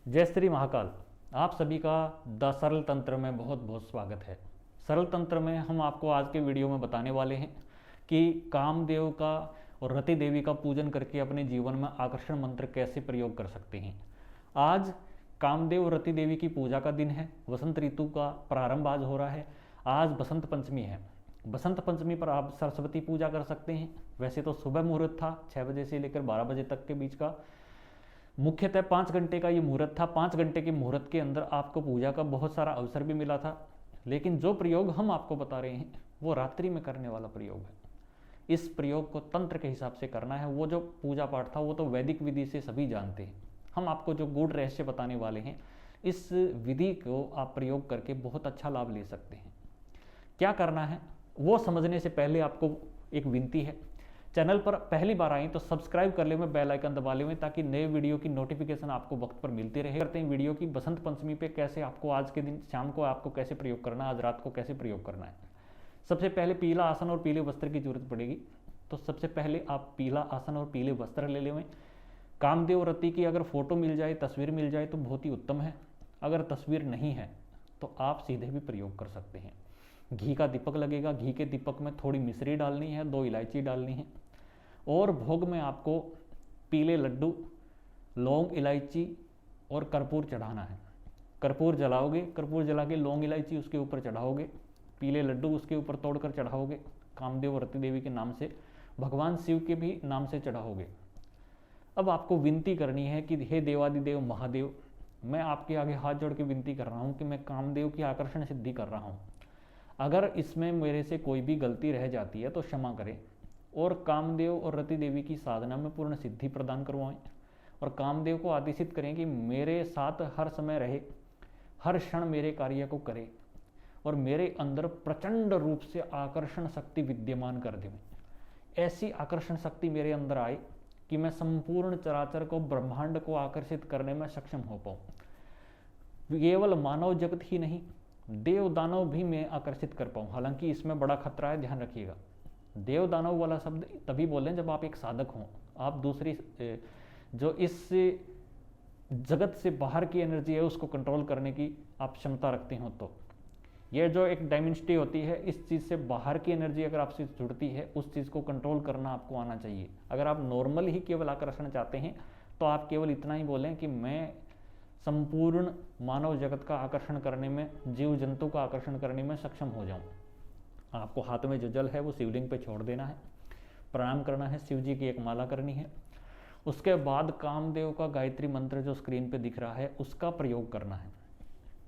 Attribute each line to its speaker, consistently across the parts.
Speaker 1: जय श्री महाकाल। आप सभी का द सरल तंत्र में बहुत बहुत स्वागत है। सरल तंत्र में हम आपको आज के वीडियो में बताने वाले हैं कि कामदेव का और रति देवी का पूजन करके अपने जीवन में आकर्षण मंत्र कैसे प्रयोग कर सकते हैं। आज कामदेव और रति देवी की पूजा का दिन है। वसंत ऋतु का प्रारंभ आज हो रहा है। आज बसंत पंचमी है। बसंत पंचमी पर आप सरस्वती पूजा कर सकते हैं। वैसे तो सुबह मुहूर्त था 6 बजे से लेकर 12 बजे तक के बीच का, मुख्यतः 5 घंटे का ये मुहूर्त था। 5 घंटे के मुहूर्त के अंदर आपको पूजा का बहुत सारा अवसर भी मिला था, लेकिन जो प्रयोग हम आपको बता रहे हैं वो रात्रि में करने वाला प्रयोग है। इस प्रयोग को तंत्र के हिसाब से करना है। वो जो पूजा पाठ था वो तो वैदिक विधि से सभी जानते हैं। हम आपको जो गूढ़ रहस्य बताने वाले हैं, इस विधि को आप प्रयोग करके बहुत अच्छा लाभ ले सकते हैं। क्या करना है वो समझने से पहले आपको एक विनती है, चैनल पर पहली बार आए तो सब्सक्राइब कर ले में, बेल आइकन दबा ले में, ताकि नए वीडियो की नोटिफिकेशन आपको वक्त पर मिलती रहे। करते हैं वीडियो की बसंत पंचमी पे कैसे आपको आज के दिन शाम को आपको कैसे प्रयोग करना है, आज रात को कैसे प्रयोग करना है। सबसे पहले पीला आसन और पीले वस्त्र की जरूरत पड़ेगी। तो सबसे पहले आप पीला आसन और पीले वस्त्र ले लें। कामदेव रति की अगर फोटो मिल जाए, तस्वीर मिल जाए तो बहुत ही उत्तम है। अगर तस्वीर नहीं है तो आप सीधे भी प्रयोग कर सकते हैं। घी का दीपक लगेगा। घी के दीपक में थोड़ी मिश्री डालनी है, 2 इलायची डालनी है, और भोग में आपको पीले लड्डू, लौंग, इलायची और कर्पूर चढ़ाना है। कर्पूर जलाओगे, कर्पूर जला के लौंग इलायची उसके ऊपर चढ़ाओगे, पीले लड्डू उसके ऊपर तोड़कर चढ़ाओगे। कामदेव और रति देवी के नाम से, भगवान शिव के भी नाम से चढ़ाओगे। अब आपको विनती करनी है कि हे देवादिदेव महादेव, मैं आपके आगे हाथ जोड़ के विनती कर रहा हूँ कि मैं कामदेव की आकर्षण सिद्धि कर रहा हूँ। अगर इसमें मेरे से कोई भी गलती रह जाती है तो क्षमा करें, और कामदेव और रति देवी की साधना में पूर्ण सिद्धि प्रदान करवाएं, और कामदेव को आदेशित करें कि मेरे साथ हर समय रहे, हर क्षण मेरे कार्य को करे, और मेरे अंदर प्रचंड रूप से आकर्षण शक्ति विद्यमान कर दे। ऐसी आकर्षण शक्ति मेरे अंदर आए कि मैं संपूर्ण चराचर को, ब्रह्मांड को आकर्षित करने में सक्षम हो पाऊँ। केवल मानव जगत ही नहीं, देव दानव भी मैं आकर्षित कर पाऊँ। हालांकि इसमें बड़ा खतरा है, ध्यान रखिएगा। देव दानव वाला शब्द तभी बोलें जब आप एक साधक हों, आप दूसरी जो इस जगत से बाहर की एनर्जी है उसको कंट्रोल करने की आप क्षमता रखते हो। तो ये जो एक डायमेंसिटी होती है, इस चीज़ से बाहर की एनर्जी अगर आपसे जुड़ती है, उस चीज़ को कंट्रोल करना आपको आना चाहिए। अगर आप नॉर्मल ही केवल आकर्षण चाहते हैं तो आप केवल इतना ही बोलें कि मैं संपूर्ण मानव जगत का आकर्षण करने में, जीव जंतु का आकर्षण करने में सक्षम हो जाऊं। आपको हाथ में जो जल है वो शिवलिंग पे छोड़ देना है, प्रणाम करना है, शिव जी की एक माला करनी है। उसके बाद कामदेव का गायत्री मंत्र जो स्क्रीन पे दिख रहा है उसका प्रयोग करना है।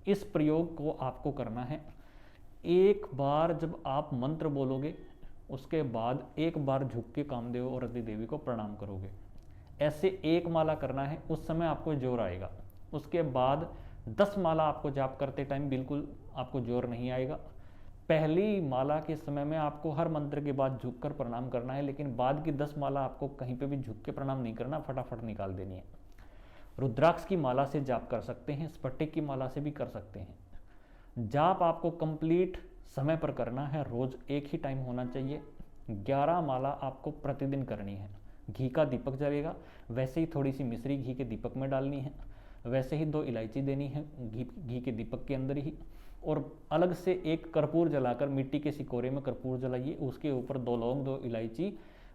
Speaker 1: इस प्रयोग को आपको करना है एक बार जब आप मंत्र बोलोगे, उसके बाद एक बार झुक के कामदेव और रति देवी को प्रणाम करोगे। ऐसे 1 माला करना है, उस समय आपको जोर आएगा। उसके बाद 10 माला आपको जाप करते टाइम बिल्कुल आपको जोर नहीं आएगा। पहली माला के समय में आपको हर मंत्र के बाद झुककर प्रणाम करना है, लेकिन बाद की 10 माला आपको कहीं पे भी झुक के प्रणाम नहीं करना, फटाफट निकाल देनी है। रुद्राक्ष की माला से जाप कर सकते हैं, स्फटिक की माला से भी कर सकते हैं। जाप आपको कंप्लीट समय पर करना है, रोज एक ही टाइम होना चाहिए। 11 माला आपको प्रतिदिन करनी है। घी का दीपक जलेगा, वैसे ही थोड़ी सी मिश्री घी के दीपक में डालनी है, वैसे ही 2 इलायची देनी है घी के दीपक के अंदर ही, और अलग से एक कर्पूर जलाकर मिट्टी के सिकोरे में कर्पूर जलाइए, उसके ऊपर 2 लौंग, 2 इलायची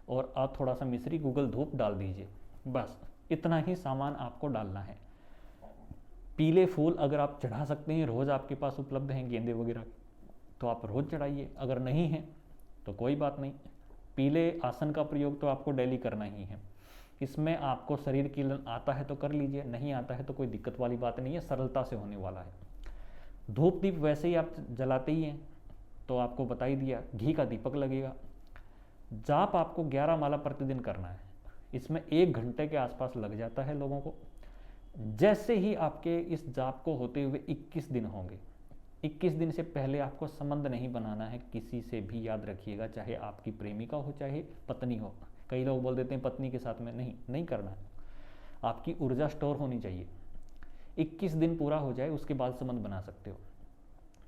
Speaker 1: और आप थोड़ा सा मिश्री, गूगल धूप डाल दीजिए। बस इतना ही सामान आपको डालना है। पीले फूल अगर आप चढ़ा सकते हैं, रोज़ आपके पास उपलब्ध हैं गेंदे वगैरह, तो आप रोज़ चढ़ाइए। अगर नहीं है तो कोई बात नहीं, पीले आसन का प्रयोग तो आपको डेली करना ही है। इसमें आपको शरीर कीलन आता है तो कर लीजिए, नहीं आता है तो कोई दिक्कत वाली बात नहीं है, सरलता से होने वाला है। धूप दीप वैसे ही आप जलाते ही हैं तो आपको बता ही दिया। घी का दीपक लगेगा। जाप आपको 11 माला प्रतिदिन करना है। इसमें 1 घंटे के आसपास लग जाता है लोगों को। जैसे ही आपके इस जाप को होते हुए 21 दिन होंगे, 21 दिन से पहले आपको संबंध नहीं बनाना है किसी से भी, याद रखिएगा, चाहे आपकी प्रेमिका हो चाहे पत्नी हो। कई लोग बोल देते हैं पत्नी के साथ में, नहीं करना है। आपकी ऊर्जा स्टोर होनी चाहिए। 21 दिन पूरा हो जाए उसके बाद संबंध बना सकते हो।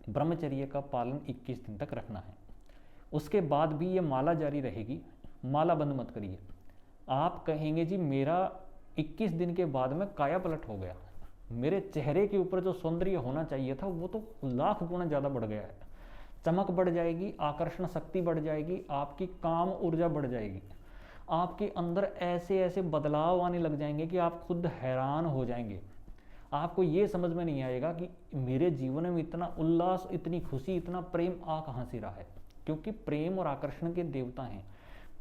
Speaker 1: ब्रह्मचर्य का पालन 21 दिन तक रखना है। उसके बाद भी ये माला जारी रहेगी, माला बंद मत करिए। आप कहेंगे जी मेरा 21 दिन के बाद में काया पलट हो गया, मेरे चेहरे के ऊपर जो सौंदर्य होना चाहिए था वो तो लाख गुना ज़्यादा बढ़ गया है। चमक बढ़ जाएगी, आकर्षण शक्ति बढ़ जाएगी, आपकी काम ऊर्जा बढ़ जाएगी, आपके अंदर ऐसे ऐसे बदलाव आने लग जाएंगे कि आप खुद हैरान हो जाएंगे। आपको ये समझ में नहीं आएगा कि मेरे जीवन में इतना उल्लास, इतनी खुशी, इतना प्रेम आ कहाँ से रहा है। क्योंकि प्रेम और आकर्षण के देवता हैं।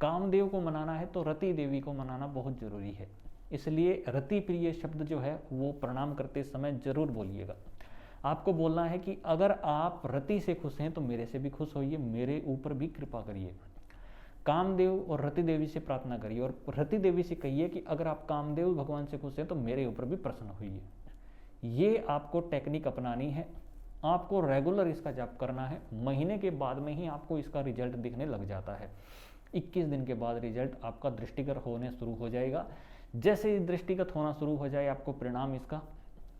Speaker 1: कामदेव को मनाना है तो रति देवी को मनाना बहुत जरूरी है। इसलिए रति प्रिय शब्द जो है वो प्रणाम करते समय जरूर बोलिएगा। आपको बोलना है कि अगर आप रति से खुश हैं तो मेरे से भी खुश होइए, मेरे ऊपर भी कृपा करिए। कामदेव और रति देवी से प्रार्थना करिए और रति देवी से कहिए कि अगर आप कामदेव भगवान से खुश हैं तो मेरे ऊपर भी प्रसन्न होइए। ये आपको टेक्निक अपनानी है, आपको रेगुलर इसका जाप करना है। महीने के बाद में ही आपको इसका रिजल्ट दिखने लग जाता है। 21 दिन के बाद रिजल्ट आपका दृष्टिगत होने शुरू हो जाएगा। जैसे ही दृष्टिगत होना शुरू हो जाए आपको परिणाम इसका,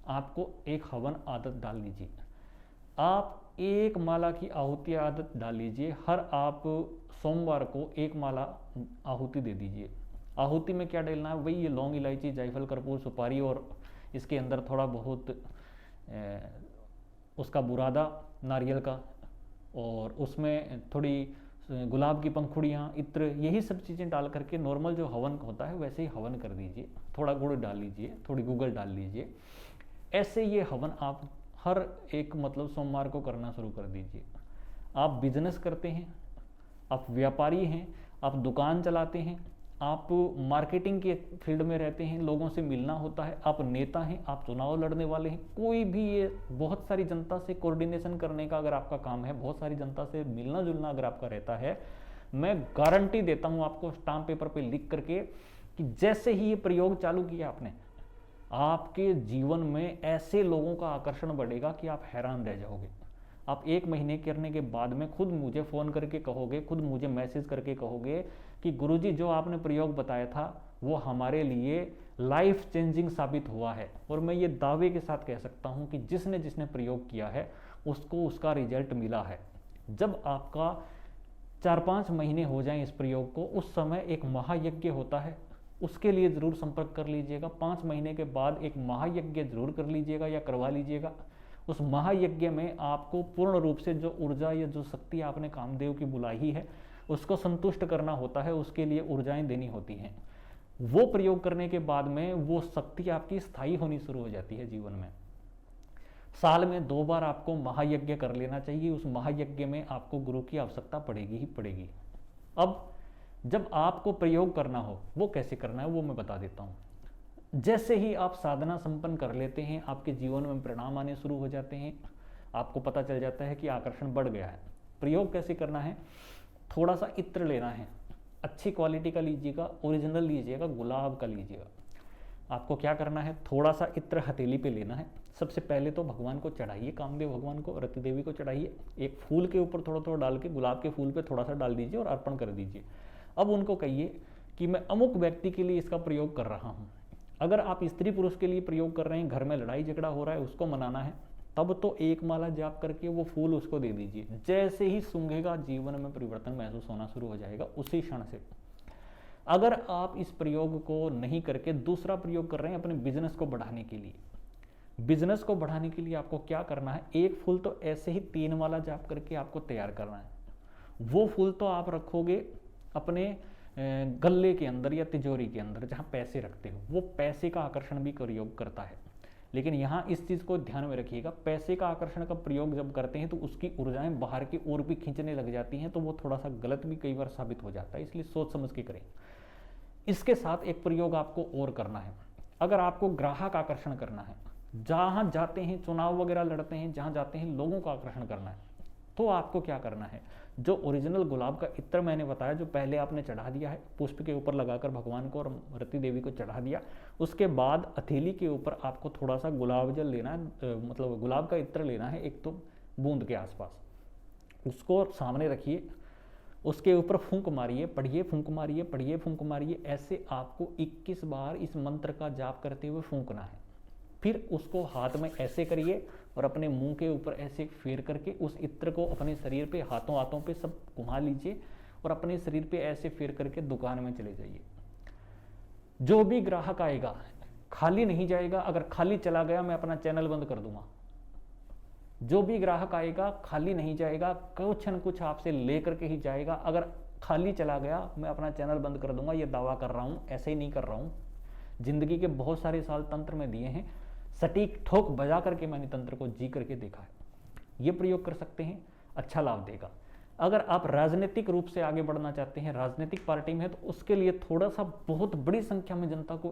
Speaker 1: आपको एक हवन आदत डाल लीजिए। आप एक माला की आहुति आदत डाल लीजिए। हर आप सोमवार को एक माला आहुति दे दीजिए। आहुति में क्या डालना है, वही ये लौंग, इलायची, जायफल, कर्पूर, सुपारी और इसके अंदर थोड़ा बहुत उसका बुरादा नारियल का, और उसमें थोड़ी गुलाब की पंखुड़ियाँ, इत्र, यही सब चीज़ें डाल करके नॉर्मल जो हवन होता है वैसे ही हवन कर दीजिए। थोड़ा गुड़ डाल लीजिए, थोड़ी गूगल डाल लीजिए। ऐसे ये हवन आप हर एक मतलब सोमवार को करना शुरू कर दीजिए। आप बिजनेस करते हैं, आप व्यापारी हैं, आप दुकान चलाते हैं, आप मार्केटिंग के फील्ड में रहते हैं, लोगों से मिलना होता है, आप नेता हैं, आप चुनाव लड़ने वाले हैं, कोई भी ये बहुत सारी जनता से कोऑर्डिनेशन करने का अगर आपका काम है, बहुत सारी जनता से मिलना जुलना अगर आपका रहता है, मैं गारंटी देता हूँ आपको स्टाम्प पेपर पे लिख करके कि जैसे ही ये प्रयोग चालू किया आपने, आपके जीवन में ऐसे लोगों का आकर्षण बढ़ेगा कि आप हैरान रह जाओगे। आप 1 महीने करने के बाद में खुद मुझे फ़ोन करके कहोगे, खुद मुझे मैसेज करके कहोगे कि गुरुजी जो आपने प्रयोग बताया था वो हमारे लिए लाइफ चेंजिंग साबित हुआ है। और मैं ये दावे के साथ कह सकता हूँ कि जिसने जिसने प्रयोग किया है उसको उसका रिजल्ट मिला है। जब आपका 4-5 महीने हो जाएं इस प्रयोग को, उस समय एक महायज्ञ होता है, उसके लिए ज़रूर संपर्क कर लीजिएगा। 5 महीने के बाद एक महायज्ञ जरूर कर लीजिएगा या करवा लीजिएगा। उस महायज्ञ में आपको पूर्ण रूप से जो ऊर्जा या जो शक्ति आपने कामदेव की बुलाई है उसको संतुष्ट करना होता है, उसके लिए ऊर्जाएं देनी होती हैं। वो प्रयोग करने के बाद में वो शक्ति आपकी स्थायी होनी शुरू हो जाती है जीवन में। साल में 2 बार आपको महायज्ञ कर लेना चाहिए। उस महायज्ञ में आपको गुरु की आवश्यकता पड़ेगी ही पड़ेगी। अब जब आपको प्रयोग करना हो वो कैसे करना है वो मैं बता देता हूँ। जैसे ही आप साधना संपन्न कर लेते हैं, आपके जीवन में परिणाम आने शुरू हो जाते हैं, आपको पता चल जाता है कि आकर्षण बढ़ गया है। प्रयोग कैसे करना है, थोड़ा सा इत्र लेना है, अच्छी क्वालिटी का लीजिएगा, ओरिजिनल लीजिएगा, गुलाब का लीजिएगा। आपको क्या करना है, थोड़ा सा इत्र हथेली पे लेना है। सबसे पहले तो भगवान को चढ़ाइए, कामदेव भगवान को, रति देवी को चढ़ाइए। एक फूल के ऊपर थोड़ा थोड़ा डाल के, गुलाब के फूल पे थोड़ा सा डाल दीजिए और अर्पण कर दीजिए। अब उनको कहिए कि मैं अमुक व्यक्ति के लिए इसका प्रयोग कर रहा हूँ। अगर आप स्त्री पुरुष के लिए प्रयोग कर रहे हैं, घर में लड़ाई झगड़ा हो रहा है, उसको मनाना है, तब तो एक माला जाप करके वो फूल उसको दे दीजिए। जैसे ही सूंघेगा जीवन में परिवर्तन महसूस होना शुरू हो जाएगा उसी क्षण से। अगर आप इस प्रयोग को नहीं करके दूसरा प्रयोग कर रहे हैं अपने बिजनेस को बढ़ाने के लिए, बिजनेस को बढ़ाने के लिए आपको क्या करना है, एक फूल तो ऐसे ही 3 माला जाप करके आपको तैयार करना है। वो फूल तो आप रखोगे अपने गल्ले के अंदर या तिजोरी के अंदर जहाँ पैसे रखते हो, वो पैसे का आकर्षण भी प्रयोग करता है। लेकिन यहाँ इस चीज़ को ध्यान में रखिएगा, पैसे का आकर्षण का प्रयोग जब करते हैं तो उसकी ऊर्जाएं बाहर की ओर भी खींचने लग जाती हैं, तो वो थोड़ा सा गलत भी कई बार साबित हो जाता है। इसलिए सोच समझ के करें। इसके साथ एक प्रयोग आपको और करना है। अगर आपको ग्राहक आकर्षण करना है, जहाँ जाते हैं चुनाव वगैरह लड़ते हैं, जहाँ जाते हैं लोगों का आकर्षण करना है, तो आपको क्या करना है, जो ओरिजिनल गुलाब का इत्र मैंने बताया, जो पहले आपने चढ़ा दिया है, पुष्प के ऊपर लगाकर भगवान को और रति देवी को चढ़ा दिया, उसके बाद हथेली के ऊपर आपको थोड़ा सा गुलाब जल लेना है, मतलब गुलाब का इत्र लेना है, एक तो बूंद के आसपास, उसको सामने रखिए, उसके ऊपर फूंक मारिए, पढ़िए फूंक मारिए, पढ़िए फूंक मारिए। ऐसे आपको 21 बार इस मंत्र का जाप करते हुए फूंकना है। फिर उसको हाथ में ऐसे करिए और अपने मुंह के ऊपर ऐसे फेर करके उस इत्र को अपने शरीर पे, हाथों हाथों पे सब घुमा लीजिए और अपने शरीर पे ऐसे फेर करके दुकान में चले जाइए। जो भी ग्राहक आएगा, खाली नहीं जाएगा। अगर खाली चला गया मैं अपना चैनल बंद कर दूंगा। जो भी ग्राहक आएगा खाली नहीं जाएगा, कुछ न कुछ आपसे लेकर के ही जाएगा। अगर खाली चला गया मैं अपना चैनल बंद कर दूंगा। ये दावा कर रहा हूं, ऐसे ही नहीं कर रहा हूं। जिंदगी के बहुत सारे साल तंत्र में दिए हैं, सटीक ठोक बजा करके मैंने तंत्र को जी करके देखा है। ये प्रयोग कर सकते हैं, अच्छा लाभ देगा। अगर आप राजनीतिक रूप से आगे बढ़ना चाहते हैं, राजनीतिक पार्टी में है, तो उसके लिए थोड़ा सा बहुत बड़ी संख्या में जनता को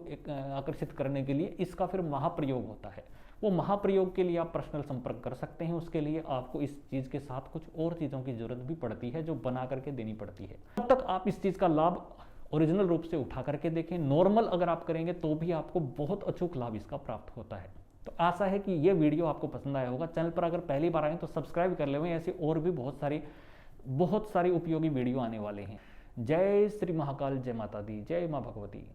Speaker 1: आकर्षित करने के लिए इसका फिर महाप्रयोग होता है। वो महाप्रयोग के लिए आप पर्सनल संपर्क कर सकते हैं। उसके लिए आपको इस चीज़ के साथ कुछ और चीज़ों की जरूरत भी पड़ती है, जो बना करके देनी पड़ती है। तब तक आप इस चीज़ का लाभ ओरिजिनल रूप से उठा करके देखें। नॉर्मल अगर आप करेंगे तो भी आपको बहुत अचूक लाभ इसका प्राप्त होता है। तो आशा है कि ये वीडियो आपको पसंद आया होगा। चैनल पर अगर पहली बार आए तो सब्सक्राइब कर लें, ऐसे और भी बहुत सारी उपयोगी वीडियो आने वाले हैं। जय श्री महाकाल, जय माता दी, जय माँ भगवती।